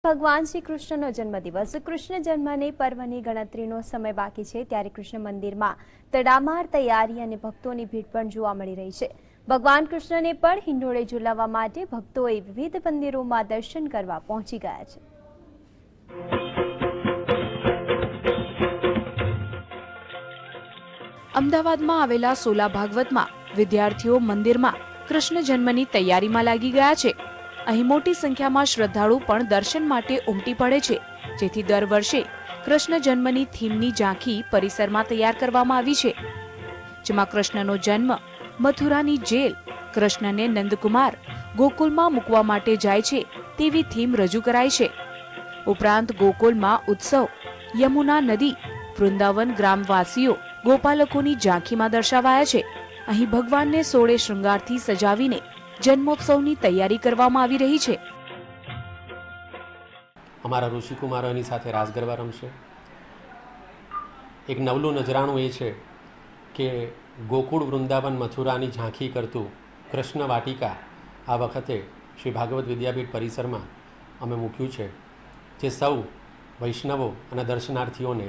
ભગવાન શ્રી કૃષ્ણનો જન્મદિવસ કૃષ્ણ જન્મની પર્વની ગણતરીનો સમય બાકી છે ત્યારે કૃષ્ણ મંદિરમાં તડામાર તૈયારી અને ભક્તોની ભીડ પણ જોવા મળી રહી છે। ભગવાન કૃષ્ણને પણ હિંડોળે ઝુલાવવા માટે ભક્તોએ વિવિધ મંદિરોમાં દર્શન કરવા પહોંચી ગયા છે। અમદાવાદમાં આવેલા સોલા ભાગવતમાં વિદ્યાર્થીઓ મંદિરમાં કૃષ્ણ જન્મની તૈયારીમાં લાગી ગયા છે। અહીં મોટી સંખ્યામાં શ્રદ્ધાળુ પણ દર્શન માટે ઉમટી પડે છે, જેથી દર વર્ષે કૃષ્ણ જન્મની થીમની ઝાંખી પરિસરમાં તૈયાર કરવામાં આવી છે, જેમાં કૃષ્ણનો જન્મ મથુરાની જેલ, કૃષ્ણને નંદકુમાર ગોકુલમાં મૂકવા માટે જાય છે તેવી થીમ રજૂ કરાઈ છે। ઉપરાંત ગોકુલમાં ઉત્સવ, યમુના નદી, વૃંદાવન ગ્રામવાસીઓ, ગોપાલકોની ઝાંખીમાં દર્શાવાયા છે। અહીં ભગવાનને 16 શૃંગારથી સજાવીને જન્મોત્સવની તૈયારી કરવામાં આવી રહી છે। અમારા ઋષિકુમારો એની સાથે રાસ ગરબા રમશે। એક નવલું નજરાણું એ છે કે ગોકુળ, વૃંદાવન, મથુરાની ઝાંખી કરતું કૃષ્ણ વાટિકા આ વખતે શ્રી ભાગવત વિદ્યાપીઠ પરિસરમાં અમે મૂક્યું છે, જે સૌ વૈષ્ણવો અને દર્શનાર્થીઓને